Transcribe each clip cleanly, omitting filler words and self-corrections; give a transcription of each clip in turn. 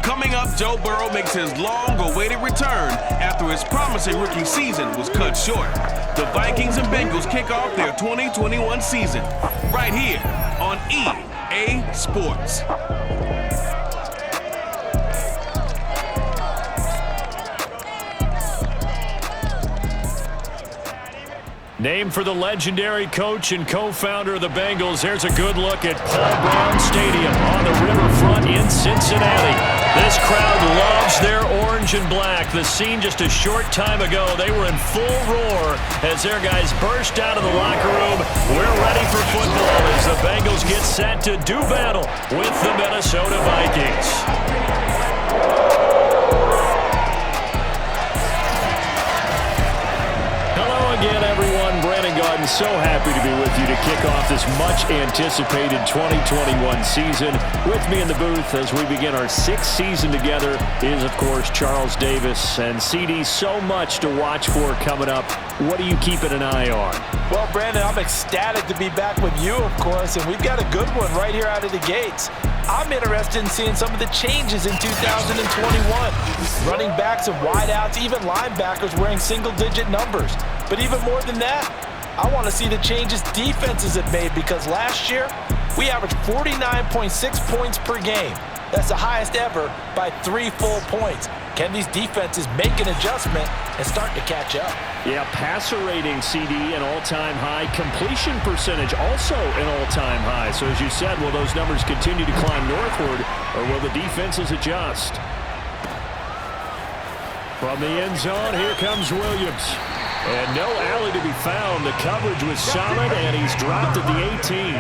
Coming up, Joe Burrow makes his long-awaited return after his promising rookie season was cut short. The Vikings and Bengals kick off their 2021 season right here on EA Sports. Named for the legendary coach and co-founder of the Bengals, here's a good look at Paul Brown Stadium on the riverfront in Cincinnati. This crowd loves their orange and black. The scene just a short time ago, they were in full roar as their guys burst out of the locker room. We're ready for football as the Bengals get set to do battle with the Minnesota Vikings. Again, everyone, Brandon Gaudin, so happy to be with you to kick off this much-anticipated 2021 season. With me in the booth as we begin our sixth season together is, of course, Charles Davis. And, CD, so much to watch for coming up. What are you keeping an eye on? Well, Brandon, I'm ecstatic to be back with you, of course, and we've got a good one right here out of the gates. I'm interested in seeing some of the changes in 2021. Running backs and wideouts, even linebackers wearing single-digit numbers. But even more than that, I want to see the changes defenses have made because last year, we averaged 49.6 points per game. That's the highest ever by 3 full points. Can these defenses make an adjustment and start to catch up? Yeah, passer rating, CD, an all-time high. Completion percentage, also an all-time high. So as you said, will those numbers continue to climb northward, or will the defenses adjust? From the end zone, here comes Williams. And no alley to be found. The coverage was solid, and he's dropped at the 18.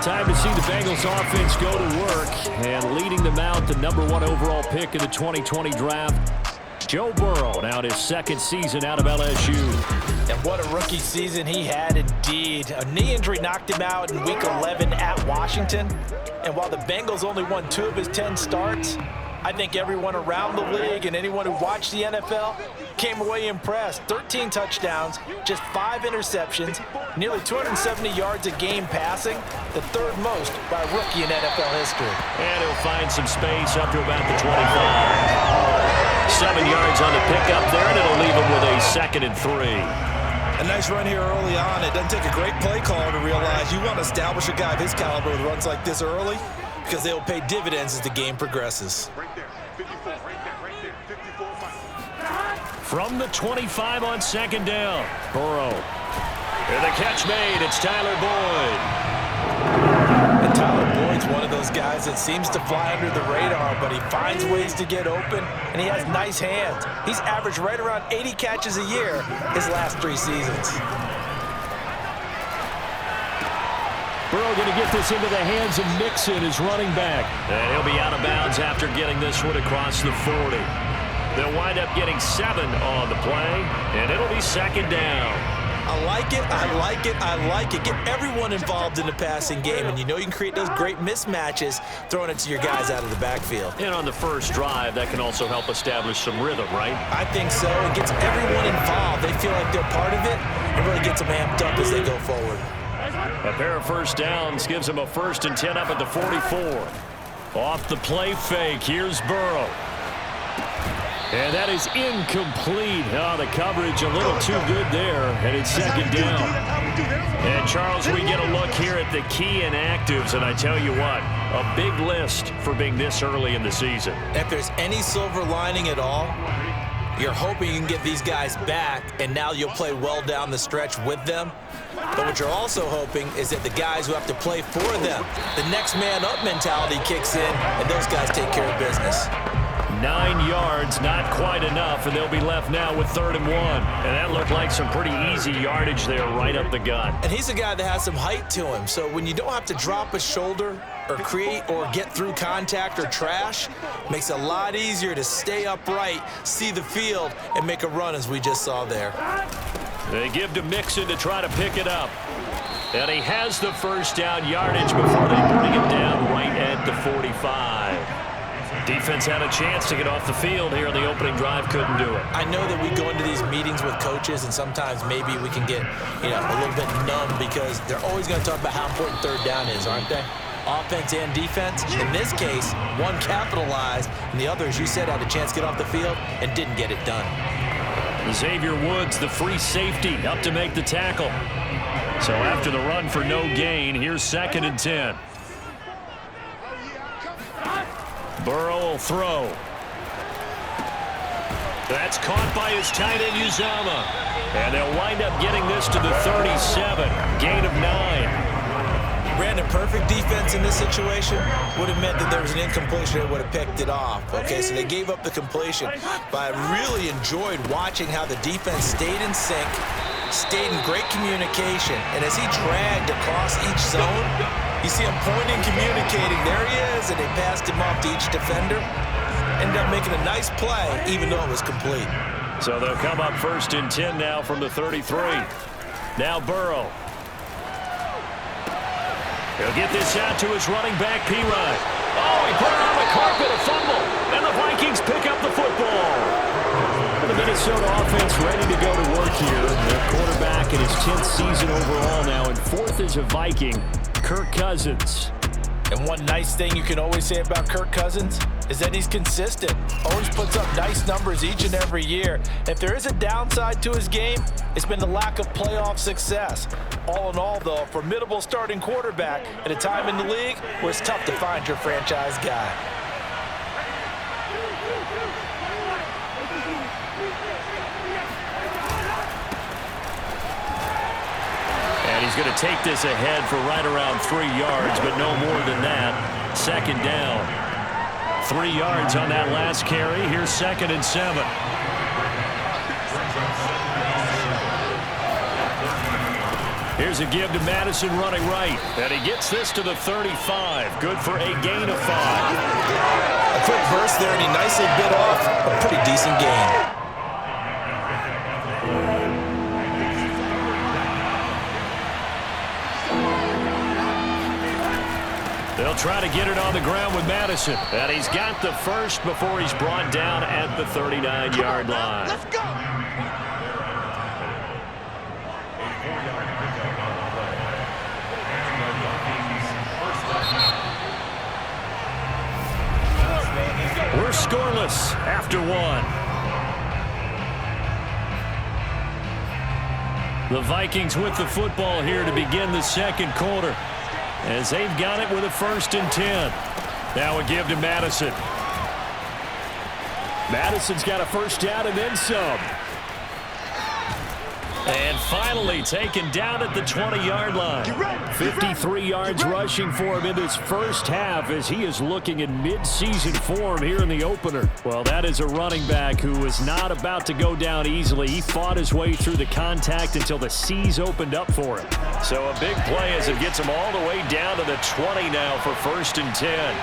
Time to see the Bengals offense go to work. And leading them out, the #1 overall pick in the 2020 draft, Joe Burrow, now his second season out of LSU. And what a rookie season he had indeed. A knee injury knocked him out in Week 11 at Washington. And while the Bengals only won 2 of his 10 starts, I think everyone around the league and anyone who watched the NFL came away impressed. 13 touchdowns, just 5 interceptions, nearly 270 yards a game passing, the 3rd most by a rookie in NFL history. And he'll find some space up to about the 25. 7 yards on the pickup there, and it'll leave him with a 2nd and 3. A nice run here early on. It doesn't take a great play caller to realize you want to establish a guy of his caliber with runs like this early, because they will pay dividends as the game progresses. From the 25 on 2nd down, Burrow. And the catch made, it's Tyler Boyd. And Tyler Boyd's one of those guys that seems to fly under the radar, but he finds ways to get open, and he has nice hands. He's averaged right around 80 catches a year his last 3 seasons. Burrow going to get this into the hands of Mixon, his running back. And he'll be out of bounds after getting this one across the 40. They'll wind up getting 7 on the play, and it'll be 2nd down. I like it, I like it, I like it. Get everyone involved in the passing game, and you know you can create those great mismatches throwing it to your guys out of the backfield. And on the first drive, that can also help establish some rhythm, right? I think so. It gets everyone involved. They feel like they're part of it. It really gets them amped up as they go forward. A pair of first downs gives him a 1st and 10 up at the 44. Off the play fake, here's Burrow. And that is incomplete. Oh, the coverage a little too good there, and it's 2nd down. And, Charles, we get a look here at the key inactives, and I tell you what, a big list for being this early in the season. If there's any silver lining at all, you're hoping you can get these guys back, and now you'll play well down the stretch with them. But what you're also hoping is that the guys who have to play for them, the next man up mentality kicks in, and those guys take care of business. 9 yards, not quite enough, and they'll be left now with 3rd and 1. And that looked like some pretty easy yardage there right up the gut. And he's a guy that has some height to him, so when you don't have to drop a shoulder or create or get through contact or trash, makes it a lot easier to stay upright, see the field, and make a run as we just saw there. They give to Mixon to try to pick it up. And he has the 1st down yardage before they bring him down right at the 45. Defense had a chance to get off the field here in the opening drive, couldn't do it. I know that we go into these meetings with coaches, and sometimes maybe we can get, a little bit numb because they're always going to talk about how important third down is, aren't they? Offense and defense. In this case, one capitalized, and the other, as you said, had a chance to get off the field and didn't get it done. Xavier Woods, the free safety, up to make the tackle. So after the run for no gain, here's 2nd and 10. Burrow will throw. That's caught by his tight end, Uzama. And they'll wind up getting this to the 37. Gain of 9. Brandon, perfect defense in this situation would have meant that there was an incompletion that would have picked it off. Okay, so they gave up the completion. But I really enjoyed watching how the defense stayed in sync, stayed in great communication. And as he dragged across each zone, you see him pointing, communicating. There he is, and they passed him off to each defender. Ended up making a nice play, even though it was complete. So they'll come up 1st and 10 now from the 33. Now Burrow. He'll get this out to his running back, P. Ryan. Oh, he put it on the carpet, a fumble, and the Vikings pick up the football. The Minnesota offense ready to go to work here. Their quarterback in his 10th season overall now, and 4th as a Viking, Kirk Cousins. And one nice thing you can always say about Kirk Cousins is that he's consistent. Always puts up nice numbers each and every year. If there is a downside to his game, it's been the lack of playoff success. All in all, though, a formidable starting quarterback at a time in the league where it's tough to find your franchise guy. And he's going to take this ahead for right around 3 yards, but no more than that. 2nd down. 3 yards on that last carry. Here's 2nd and 7. Here's a give to Madison running right. And he gets this to the 35. Good for a gain of 5. A quick burst there, and he nicely bit off a pretty decent gain. They'll try to get it on the ground with Madison. And he's got the first before he's brought down at the 39-yard line. Let's go. We're scoreless after 1. The Vikings with the football here to begin the 2nd quarter, as they've got it with a 1st and 10. Now a give to Madison. Madison's got a 1st down and then some. And finally taken down at the 20-yard line. 53 yards rushing for him in this first half as he is looking in mid-season form here in the opener. Well, that is a running back who is not about to go down easily. He fought his way through the contact until the seas opened up for him. So a big play as it gets him all the way down to the 20 now for 1st and 10.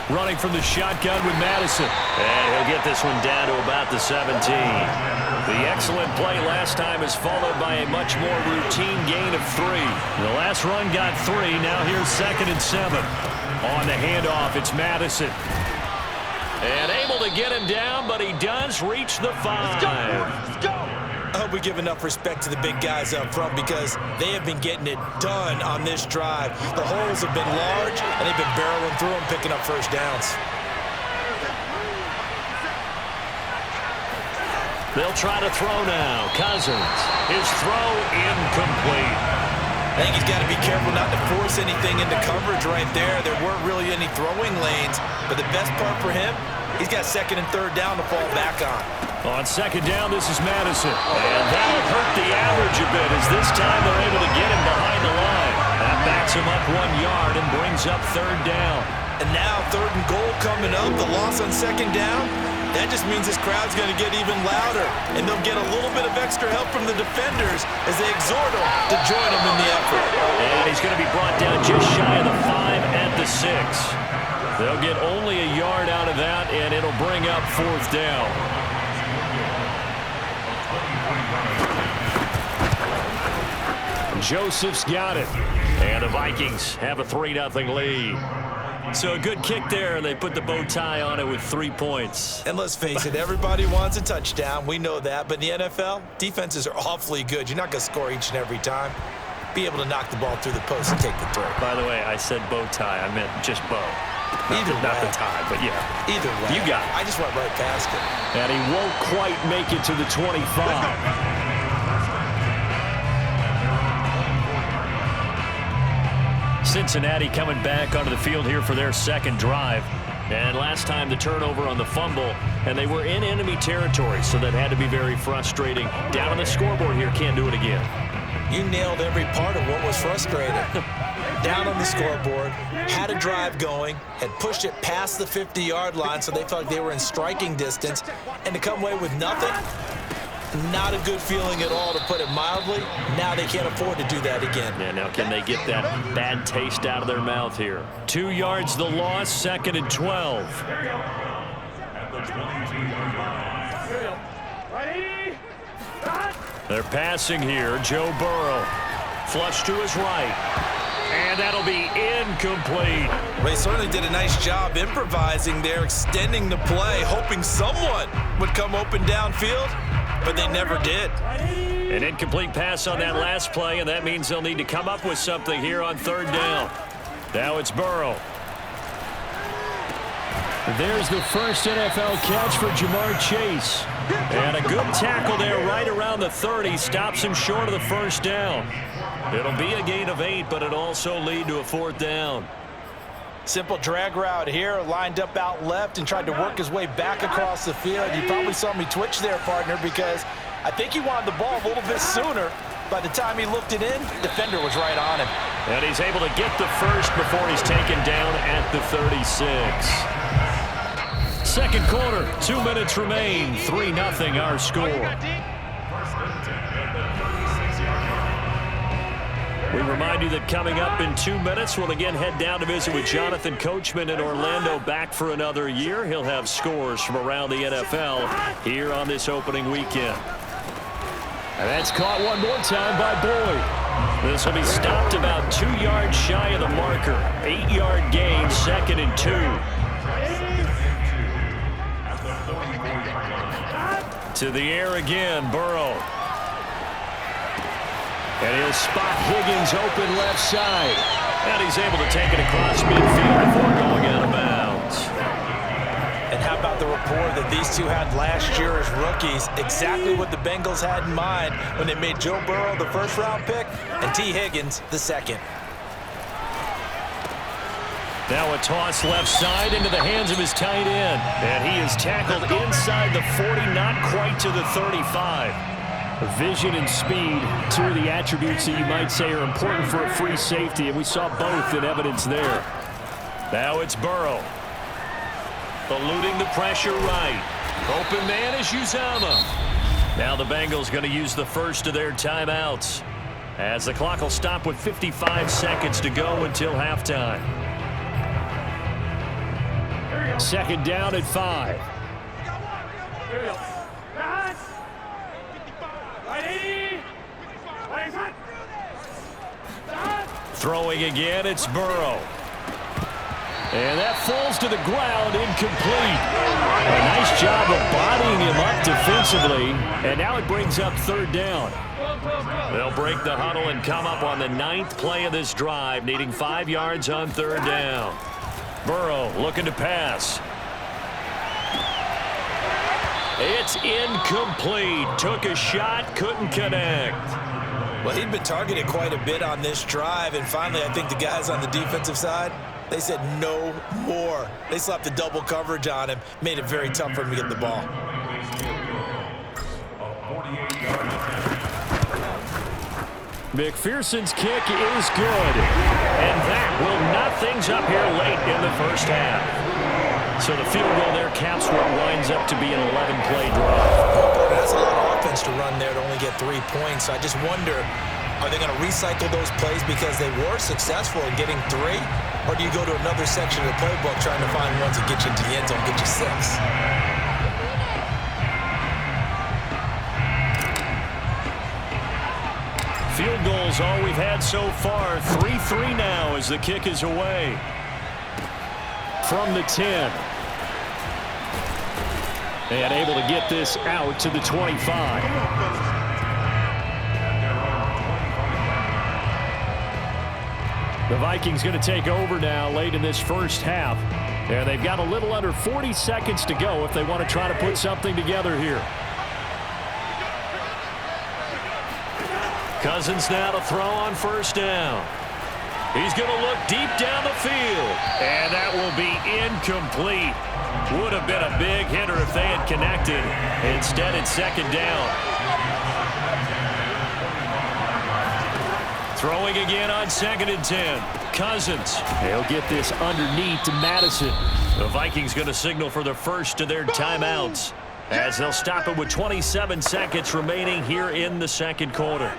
Running from the shotgun with Madison. And he'll get this one down to about the 17. The excellent play last time is followed by a much more routine gain of 3. The last run got 3. Now here's 2nd and 7. On the handoff, it's Madison. And able to get him down, but he does reach the 5. Let's go. Let's go. I hope we give enough respect to the big guys up front because they have been getting it done on this drive. The holes have been large, and they've been barreling through them, picking up 1st downs. They'll try to throw now. Cousins. His throw incomplete. I think he's got to be careful not to force anything into coverage right there. There weren't really any throwing lanes, but the best part for him, he's got 2nd and 3rd down to fall back on. On 2nd down, this is Madison. And that'll hurt the average a bit as this time they're able to get him behind the line. That backs him up 1 yard and brings up 3rd down. And now 3rd and goal coming up, the loss on 2nd down. That just means this crowd's going to get even louder. And they'll get a little bit of extra help from the defenders as they exhort them to join them in the effort. And he's going to be brought down just shy of the 5 at the 6. They'll get only a yard out of that, and it'll bring up 4th down. Joseph's got it. And the Vikings have a 3-0 lead. So a good kick there, and they put the bow tie on it with 3 points. And let's face it, everybody wants a touchdown. We know that. But in the NFL, defenses are awfully good. You're not going to score each and every time. Be able to knock the ball through the post and take the throw. By the way, I said bow tie. I meant just bow. Not the tie, but yeah. Either way. You got it. I just went right past it. And he won't quite make it to the 25. Cincinnati coming back onto the field here for their second drive. And last time the turnover on the fumble, and they were in enemy territory, so that had to be very frustrating. Down on the scoreboard here, can't do it again. You nailed every part of what was frustrating. Down on the scoreboard, had a drive going, had pushed it past the 50-yard line, so they felt like they were in striking distance, and to come away with nothing, not a good feeling at all, to put it mildly. Now they can't afford to do that again. Yeah, now can they get that bad taste out of their mouth here? 2 yards the loss, 2nd and 12. They're passing here. Joe Burrow. Flush to his right. And that'll be incomplete. Well, they certainly did a nice job improvising there, extending the play, hoping someone would come open downfield, but they never did. An incomplete pass on that last play, and that means they'll need to come up with something here on 3rd down. Now it's Burrow. There's the first NFL catch for Jamar Chase. And a good tackle there right around the 30. Stops him short of the 1st down. It'll be a gain of 8, but it'll also lead to a 4th down. Simple drag route here, lined up out left and tried to work his way back across the field. You probably saw me twitch there, partner, because I think he wanted the ball a little bit sooner. By the time he looked it in, defender was right on him. And he's able to get the first before he's taken down at the 36. Second quarter, 2 minutes remain. 3-0 our score. We remind you that coming up in 2 minutes, we'll again head down to visit with Jonathan Coachman in Orlando, back for another year. He'll have scores from around the NFL here on this opening weekend. And that's caught one more time by Boyd. This will be stopped about 2 yards shy of the marker. 8-yard gain, 2nd and 2. To the air again, Burrow. And he'll spot Higgins open left side. And he's able to take it across midfield before going out of bounds. And how about the rapport that these two had last year as rookies? Exactly what the Bengals had in mind when they made Joe Burrow the 1st-round pick and T. Higgins the 2nd. Now a toss left side into the hands of his tight end. And he is tackled inside the 40, not quite to the 35. Vision and speed, 2 of the attributes that you might say are important for a free safety, and we saw both in evidence there. Now it's Burrow. Eluding the pressure right. Open man is Uzama. Now the Bengals going to use the first of their timeouts, as the clock will stop with 55 seconds to go until halftime. 2nd down at 5. Throwing again, it's Burrow. And that falls to the ground, incomplete. A nice job of bodying him up defensively. And now it brings up 3rd down. They'll break the huddle and come up on the 9th play of this drive, needing 5 yards on 3rd down. Burrow looking to pass. It's incomplete. Took a shot, couldn't connect. Well, he'd been targeted quite a bit on this drive, and finally I think the guys on the defensive side, they said no more. They slapped the double coverage on him, made it very tough for him to get the ball. McPherson's kick is good, and that will knot things up here late in the 1st half. So the field goal there counts what winds up to be an 11-play drive. That's a lot of offense to run there to only get 3 points. So I just wonder, are they going to recycle those plays because they were successful in getting 3? Or do you go to another section of the playbook trying to find ones that get you into the end zone, get you 6? Field goal's all we've had so far. 3-3 now as the kick is away. From the 10. And able to get this out to the 25. The Vikings going to take over now late in this first half. And they've got a little under 40 seconds to go if they want to try to put something together here. Cousins now to throw on first down. He's going to look deep down the field. And that will be incomplete. Would have been a big hitter if they had connected. Instead, it's second down. Throwing again on 2nd and 10. Cousins. They'll get this underneath to Madison. The Vikings going to signal for the first of their timeouts as they'll stop it with 27 seconds remaining here in the second quarter.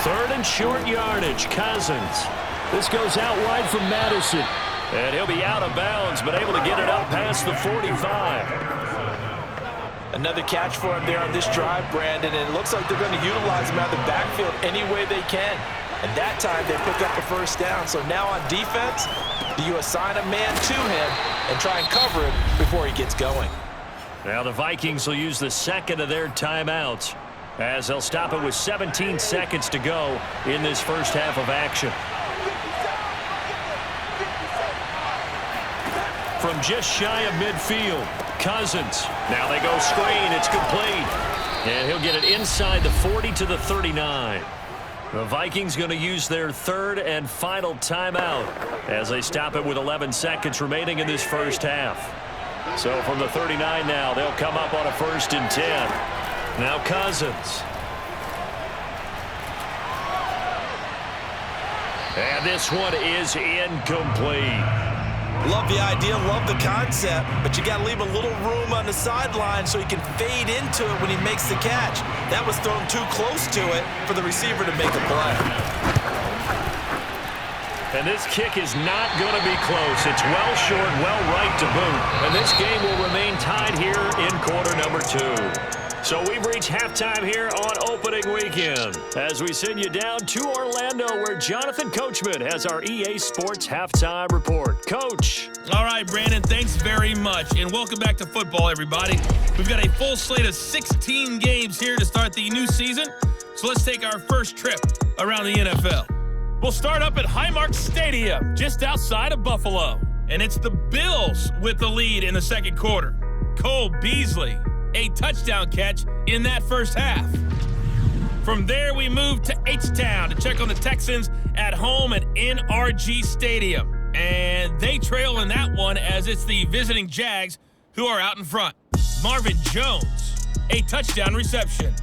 Third and short yardage. Cousins. This goes out wide from Madison. And he'll be out of bounds, but able to get it up past the 45. Another catch for him there on this drive, Brandon, and it looks like they're going to utilize him out of the backfield any way they can. And that time they pick up the first down. So now on defense, do you assign a man to him and try and cover him before he gets going? Now the Vikings will use the second of their timeouts as they'll stop it with 17 seconds to go in this first half of action. From just shy of midfield, Cousins. Now they go screen. It's complete. And he'll get it inside the 40 to the 39. The Vikings going to use their third and final timeout as they stop it with 11 seconds remaining in this first half. So from the 39 now, they'll come up on a 1st and 10. Now Cousins. And this one is incomplete. Love the idea, love the concept, but you got to leave a little room on the sideline so he can fade into it when he makes the catch. That was thrown too close to it for the receiver to make a play. And this kick is not going to be close. It's well short, well right to boot. And this game will remain tied here in quarter number 2. So we've reached halftime here on opening weekend as we send you down to Orlando where Jonathan Coachman has our EA Sports halftime report. Coach. All right, Brandon, thanks very much. And welcome back to football, everybody. We've got a full slate of 16 games here to start the new season. So let's take our first trip around the NFL. We'll start up at Highmark Stadium, just outside of Buffalo. And it's the Bills with the lead in the second quarter. Cole Beasley, a touchdown catch in that first half. From there, we move to H-Town to check on the Texans at home at NRG Stadium. And they trail in that one as it's the visiting Jags who are out in front. Marvin Jones, a touchdown reception.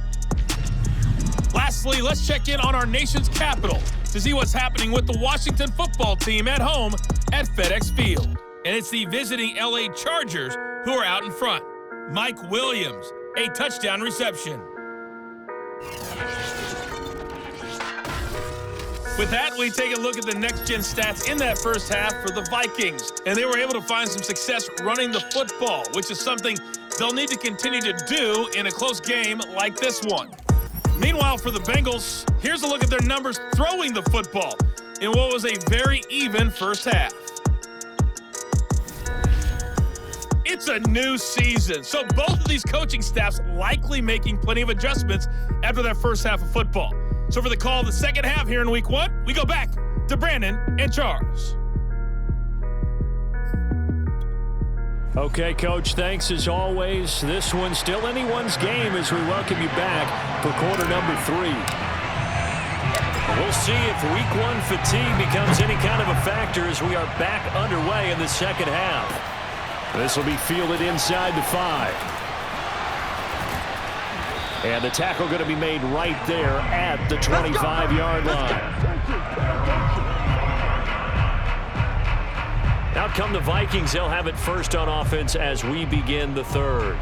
Lastly, let's check in on our nation's capital to see what's happening with the Washington football team at home at FedEx Field. And it's the visiting LA Chargers who are out in front. Mike Williams, a touchdown reception. With that, we take a look at the next-gen stats in that first half for the Vikings. And they were able to find some success running the football, which is something they'll need to continue to do in a close game like this one. Meanwhile, for the Bengals, here's a look at their numbers throwing the football in what was a very even first half. It's a new season, so both of these coaching staffs likely making plenty of adjustments after that first half of football. So for the call of the second half here in week 1, we go back to Brandon and Charles. Okay, Coach, thanks as always. This one's still anyone's game as we welcome you back for quarter number 3. We'll see if week 1 fatigue becomes any kind of a factor as we are back underway in the second half. This will be fielded inside the 5. And the tackle going to be made right there at the 25-yard line. Out come the Vikings. They'll have it first on offense as we begin the third.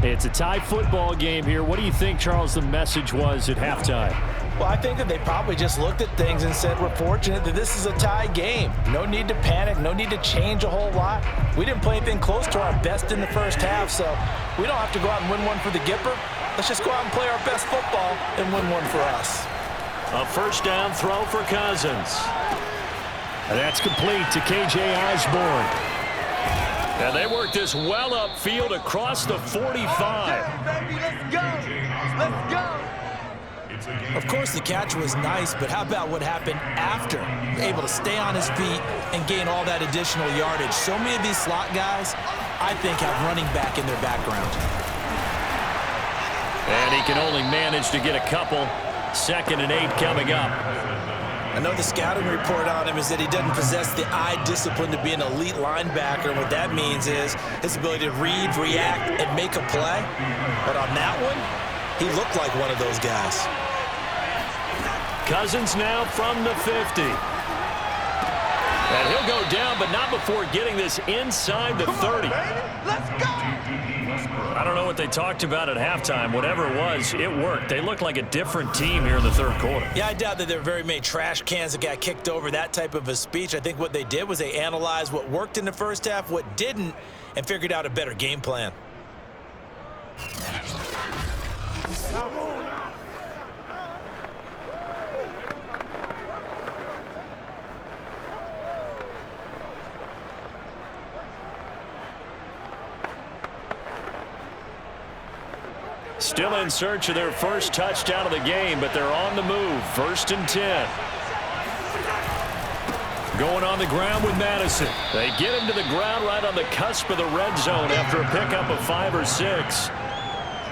It's a tie football game here. What do you think, Charles, the message was at halftime? Well, I think that they probably just looked at things and said, we're fortunate that this is a tie game. No need to panic, no need to change a whole lot. We didn't play anything close to our best in the first half, so we don't have to go out and win one for the Gipper. Let's just go out and play our best football and win one for us. A first down throw for Cousins. And that's complete to K.J. Osborne. And they work this well upfield across the 45. Baby, let's go. Let's go. Of course, the catch was nice, but how about what happened after? Able to stay on his feet and gain all that additional yardage. So many of these slot guys, I think, have running back in their background. And he can only manage to get a couple. 2nd and 8 coming up. I know the scouting report on him is that he doesn't possess the eye discipline to be an elite linebacker. And what that means is his ability to read, react, and make a play. But on that one, he looked like one of those guys. Cousins now from the 50. And he'll go down, but not before getting this inside the 30. Let's go. I don't know what they talked about at halftime. Whatever it was, it worked. They looked like a different team here in the third quarter. Yeah, I doubt that there were very many trash cans that got kicked over, that type of a speech. I think what they did was they analyzed what worked in the first half, what didn't, and figured out a better game plan. Still in search of their first touchdown of the game, but they're on the move. 1st and 10. Going on the ground with Madison. They get him to the ground right on the cusp of the red zone after a pickup of 5 or 6.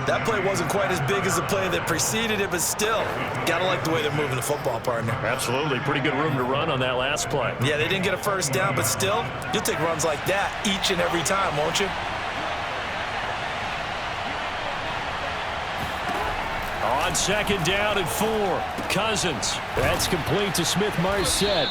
That play wasn't quite as big as the play that preceded it, but still, gotta like the way they're moving the football, partner. Absolutely. Pretty good room to run on that last play. Yeah, they didn't get a first down, but still, you'll take runs like that each and every time, won't you? On 2nd down and 4, Cousins. That's complete to Smith-Marset.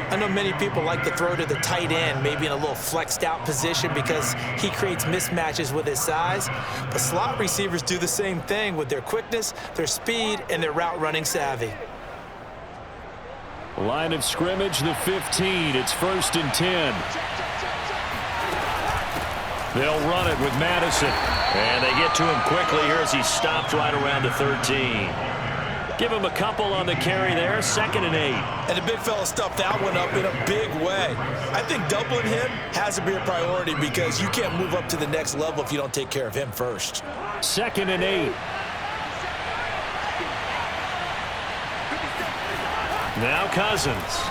I know many people like to throw to the tight end, maybe in a little flexed out position because he creates mismatches with his size. But slot receivers do the same thing with their quickness, their speed, and their route running savvy. Line of scrimmage, the 15. It's 1st and 10. They'll run it with Madison. And they get to him quickly here as he stopped right around the 13. Give him a couple on the carry there. 2nd and 8. And the big fella stuffed that one up in a big way. I think doubling him has to be a priority because you can't move up to the next level if you don't take care of him first. 2nd and 8. Now Cousins.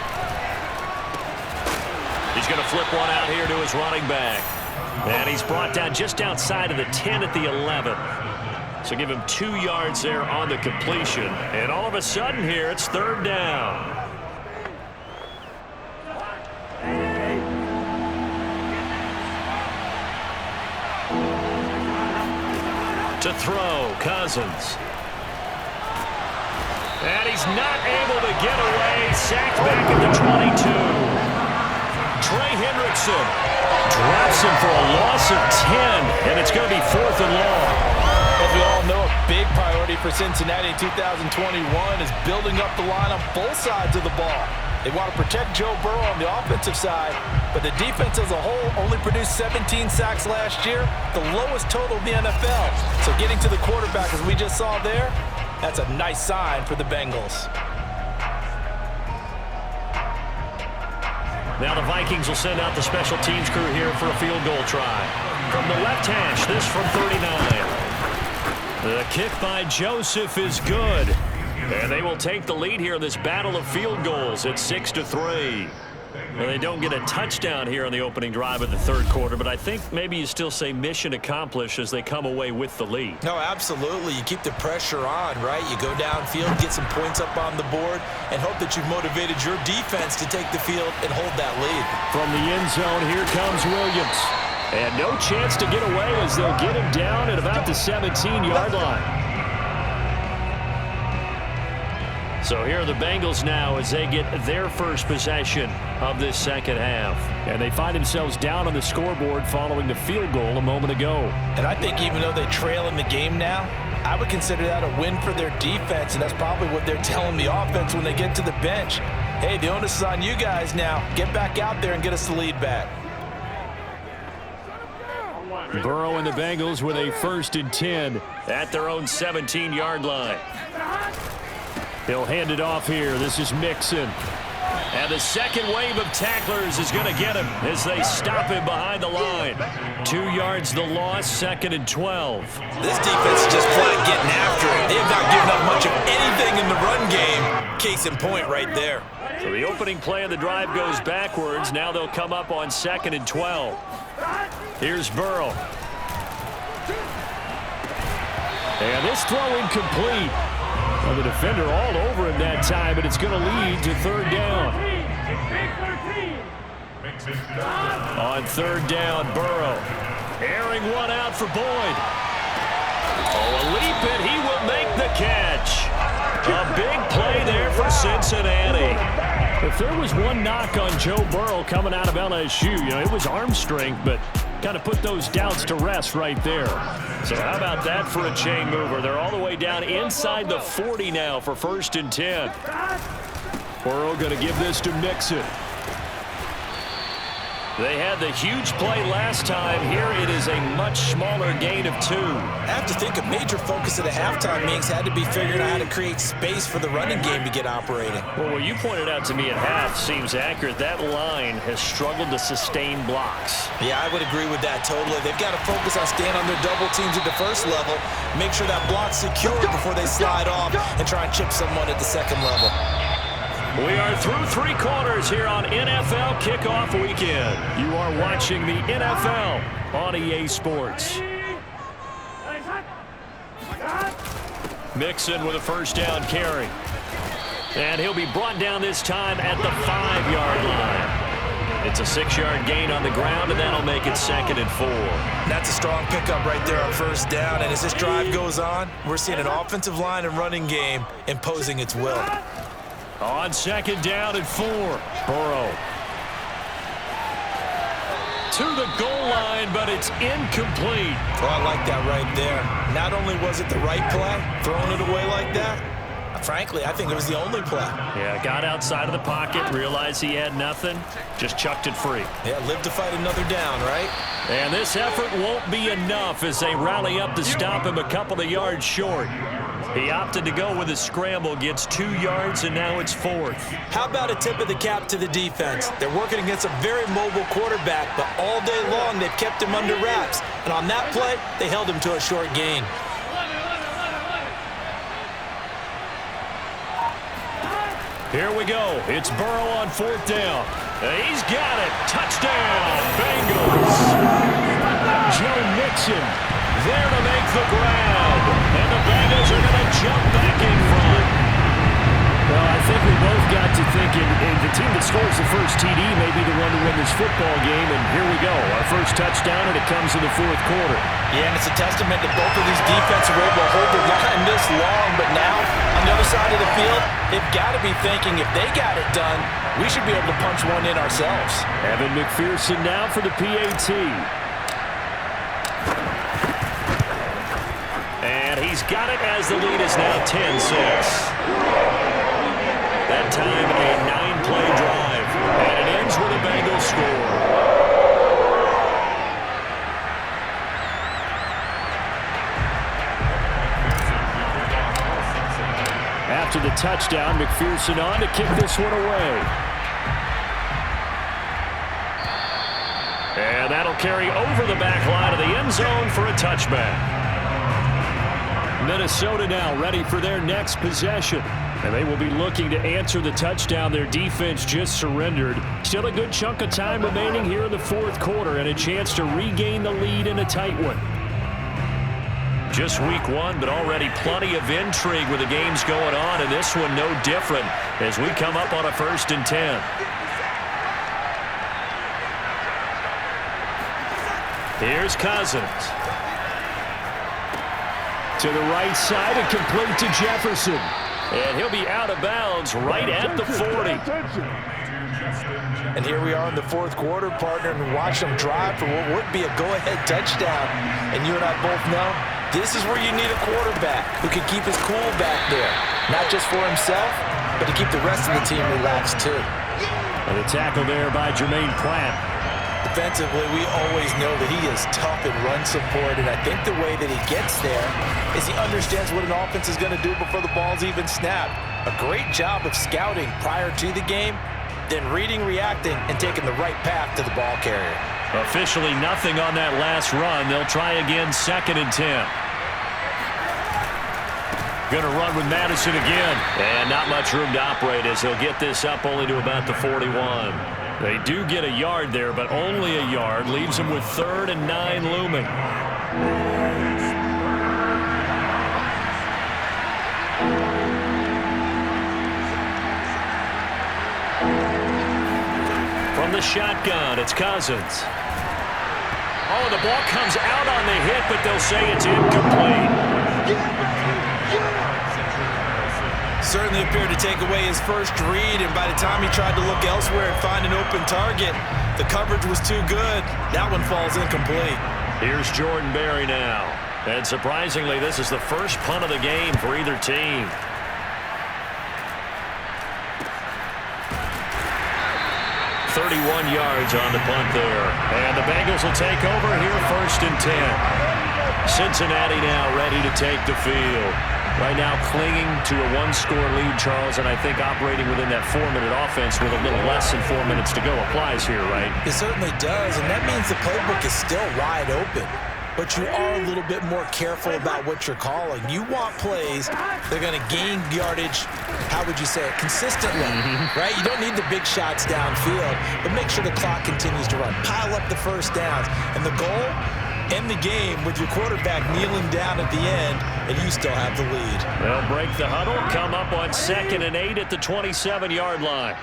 He's going to flip one out here to his running back. And he's brought down just outside of the 10 at the 11. So give him 2 yards there on the completion. And all of a sudden here, it's 3rd down. To throw, Cousins. And he's not able to get away. Sacked back at the 22. Trey Hendrickson drops him for a loss of 10, and it's going to be 4th and long. As we all know, a big priority for Cincinnati in 2021 is building up the line on both sides of the ball. They want to protect Joe Burrow on the offensive side, but the defense as a whole only produced 17 sacks last year, the lowest total in the NFL. So getting to the quarterback, as we just saw there, that's a nice sign for the Bengals. Now the Vikings will send out the special teams crew here for a field goal try. From the left hash, this from 39. The kick by Joseph is good. And they will take the lead here in this battle of field goals at 6-3. Well, they don't get a touchdown here on the opening drive of the third quarter, but I think maybe you still say mission accomplished as they come away with the lead. No, absolutely. You keep the pressure on, right? You go downfield, get some points up on the board, and hope that you've motivated your defense to take the field and hold that lead. From the end zone, here comes Williams. And no chance to get away as they'll get him down at about the 17-yard line. So here are the Bengals now as they get their first possession of this second half. And they find themselves down on the scoreboard following the field goal a moment ago. And I think even though they trail in the game now, I would consider that a win for their defense, and that's probably what they're telling the offense when they get to the bench. Hey, the onus is on you guys now. Get back out there and get us the lead back. Burrow and the Bengals with a 1st and 10 at their own 17-yard line. He'll hand it off here. This is Mixon. And the second wave of tacklers is going to get him as they stop him behind the line. 2 yards the loss, 2nd and 12. This defense is just flat getting after it. They have not given up much of anything in the run game. Case in point right there. So the opening play of the drive goes backwards. Now they'll come up on 2nd and 12. Here's Burrow. And this throw incomplete. Well, the defender all over him that time, but it's going to lead to 3rd down. On 3rd down, Burrow. Airing one out for Boyd. Oh, a leap, and he will make the catch. A big play there for Cincinnati. If there was one knock on Joe Burrow coming out of LSU, it was arm strength, but kind of put those doubts to rest right there. So how about that for a chain mover? They're all the way down inside the 40 now for 1st and 10. Burrow going to give this to Mixon. They had the huge play last time. Here it is a much smaller gain of 2. I have to think a major focus at the halftime meetings had to be figuring out how to create space for the running game to get operating. Well, what you pointed out to me at half seems accurate. That line has struggled to sustain blocks. Yeah, I would agree with that totally. They've got to focus on staying on their double teams at the first level, make sure that block's secure before they slide off and try and chip someone at the second level. We are through 3 quarters here on NFL Kickoff Weekend. You are watching the NFL on EA Sports. Mixon with a 1st down carry. And he'll be brought down this time at the 5-yard line. It's a 6-yard gain on the ground, and that'll make it 2nd and 4. That's a strong pickup right there on 1st down. And as this drive goes on, we're seeing an offensive line and running game imposing its will. On 2nd down and 4, Burrow. To the goal line, but it's incomplete. Oh, I like that right there. Not only was it the right play, throwing it away like that, frankly, I think it was the only play. Yeah, got outside of the pocket, realized he had nothing, just chucked it free. Yeah, live to fight another down, right? And this effort won't be enough as they rally up to stop him a couple of yards short. He opted to go with a scramble, gets 2 yards, and now it's 4th. How about a tip of the cap to the defense? They're working against a very mobile quarterback, but all day long they've kept him under wraps. And on that play, they held him to a short gain. Here we go. It's Burrow on 4th down. He's got it. Touchdown, Bengals. Joe Mixon there to make the grab. And the Bengals are going to jump back in front. Well, I think we both got to thinking the team that scores the first TD may be the one to win this football game. And here we go. Our first touchdown, and it comes in the 4th quarter. Yeah, and it's a testament that both of these defenses were able to hold the line this long. But now, on the other side of the field, they've got to be thinking if they got it done, we should be able to punch one in ourselves. Evan McPherson now for the PAT. And he's got it as the lead is now 10-6. That time a 9-play drive. And it ends with a Bengals score. After the touchdown, McPherson on to kick this one away. And that'll carry over the back line of the end zone for a touchback. Minnesota now ready for their next possession. And they will be looking to answer the touchdown their defense just surrendered. Still a good chunk of time remaining here in the 4th quarter and a chance to regain the lead in a tight one. Just week 1, but already plenty of intrigue with the games going on, and this one no different as we come up on a 1st and 10. Here's Cousins. To the right side and complete to Jefferson. And he'll be out of bounds right at the 40. And here we are in the 4th quarter, partner, and watch them drive for what would be a go-ahead touchdown. And you and I both know This is where you need a quarterback who can keep his cool back there. Not just for himself, but to keep the rest of the team relaxed too. And a tackle there by Jermaine Pratt. Defensively, we always know that he is tough in run support, and I think the way that he gets there is he understands what an offense is going to do before the ball's even snapped. A great job of scouting prior to the game, then reading, reacting, and taking the right path to the ball carrier. Officially nothing on that last run. They'll try again, 2nd and 10. Going to run with Madison again. And not much room to operate as he'll get this up only to about the 41. They do get a yard there, but only a yard. Leaves them with 3rd and 9 looming. From the shotgun, it's Cousins. Oh, the ball comes out on the hit, but they'll say it's incomplete. Certainly appeared to take away his first read, and by the time he tried to look elsewhere and find an open target, the coverage was too good. That one falls incomplete. Here's Jordan Berry now. And surprisingly, this is the first punt of the game for either team. yards on the punt there. And the Bengals will take over here 1st and 10. Cincinnati now ready to take the field. Right now clinging to a 1-score lead, Charles, and I think operating within that 4-minute offense with a little less than 4 minutes to go applies here, right? It certainly does, and that means the playbook is still wide open. But you are a little bit more careful about what you're calling. You want plays that are going to gain yardage, how would you say it, consistently, right? You don't need the big shots downfield, but make sure the clock continues to run. Pile up the first downs. And the goal, end the game with your quarterback kneeling down at the end, and you still have the lead. They'll break the huddle, come up on 2nd and 8 at the 27-yard line.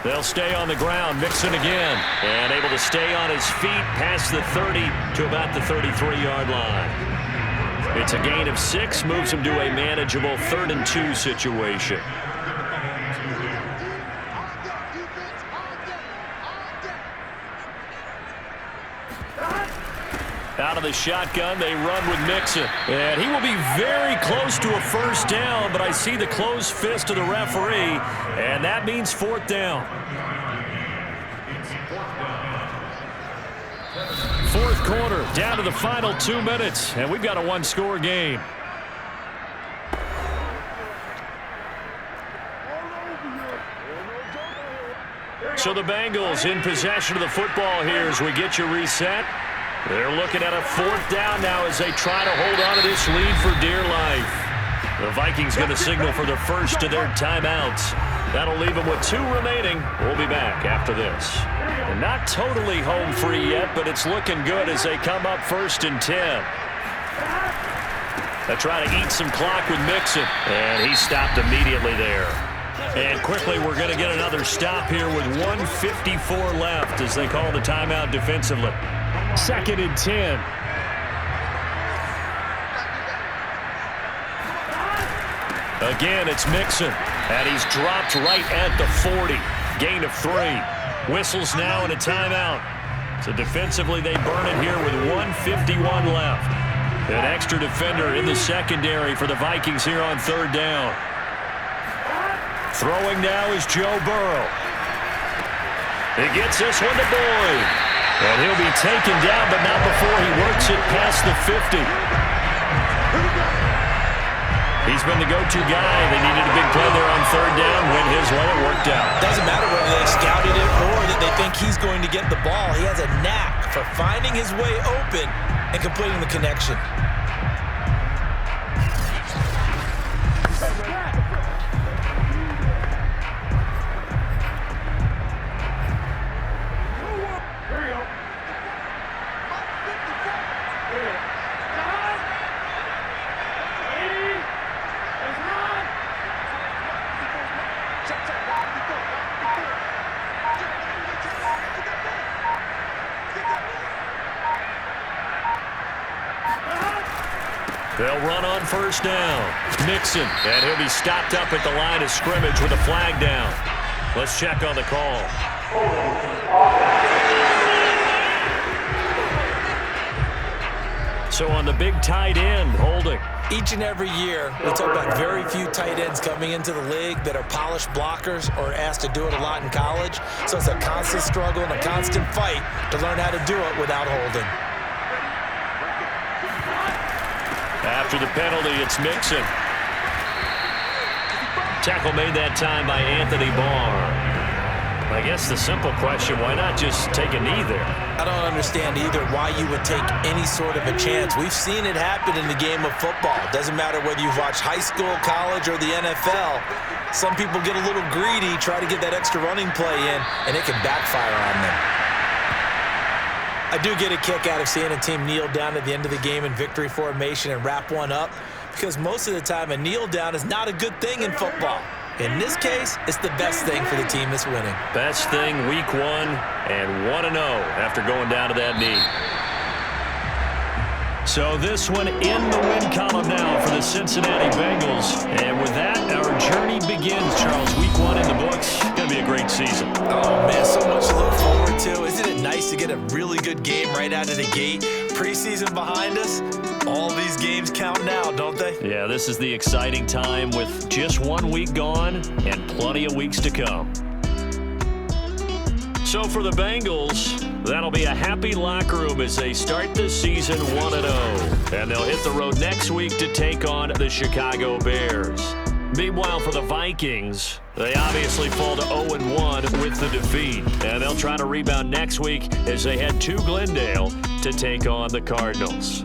They'll stay on the ground, Mixon again, and able to stay on his feet past the 30 to about the 33-yard line. It's a gain of 6, moves him to a manageable 3rd and 2 situation. Out of the shotgun, they run with Mixon. And he will be very close to a first down, but I see the closed fist of the referee, and that means 4th down. 4th quarter, down to the final 2 minutes, and we've got a 1-score game. So the Bengals in possession of the football here as we get you reset. They're looking at a 4th down now as they try to hold on to this lead for dear life. The Vikings going to signal for the first of their timeouts. That'll leave them with 2 remaining. We'll be back after this. And not totally home free yet, but it's looking good as they come up 1st and 10. They try to eat some clock with Mixon, and he stopped immediately there. And quickly, we're going to get another stop here with 1:54 left as they call the timeout defensively. 2nd and 10. Again, it's Mixon, and he's dropped right at the 40. Gain of 3. Whistles now and a timeout. So defensively, they burn it here with 1:51 left. An extra defender in the secondary for the Vikings here on 3rd down. Throwing now is Joe Burrow. He gets this one to Boyd. And he'll be taken down, but not before he works it past the 50. He's been the go-to guy. They needed a big play there on 3rd down. Went his way, it worked out. Doesn't matter whether they scouted it or that they think he's going to get the ball. He has a knack for finding his way open and completing the connection. They'll run on 1st down. Mixon, and he'll be stopped up at the line of scrimmage with a flag down. Let's check on the call. So on the big tight end, holding. Each and every year, we talk about very few tight ends coming into the league that are polished blockers or asked to do it a lot in college. So it's a constant struggle and a constant fight to learn how to do it without holding. After the penalty, it's Mixon. Tackle made that time by Anthony Barr. I guess the simple question, why not just take a knee there? I don't understand either why you would take any sort of a chance. We've seen it happen in the game of football. Doesn't matter whether you've watched high school, college, or the NFL. Some people get a little greedy, try to get that extra running play in, and it can backfire on them. I do get a kick out of seeing a team kneel down at the end of the game in victory formation and wrap one up, because most of the time a kneel down is not a good thing in football. In this case, it's the best thing for the team that's winning. Best thing week 1 and 1-0 after going down to that knee. So this one in the win column now for the Cincinnati Bengals. And with that, our journey begins, Charles. Week 1 in the books. Going to be a great season. Oh, man, so much to look forward to. Isn't it nice to get a really good game right out of the gate? Preseason behind us. All these games count now, don't they? Yeah, this is the exciting time with just 1 week gone and plenty of weeks to come. So for the Bengals, that'll be a happy locker room as they start the season 1-0. And they'll hit the road next week to take on the Chicago Bears. Meanwhile, for the Vikings, they obviously fall to 0-1 with the defeat. And they'll try to rebound next week as they head to Glendale to take on the Cardinals.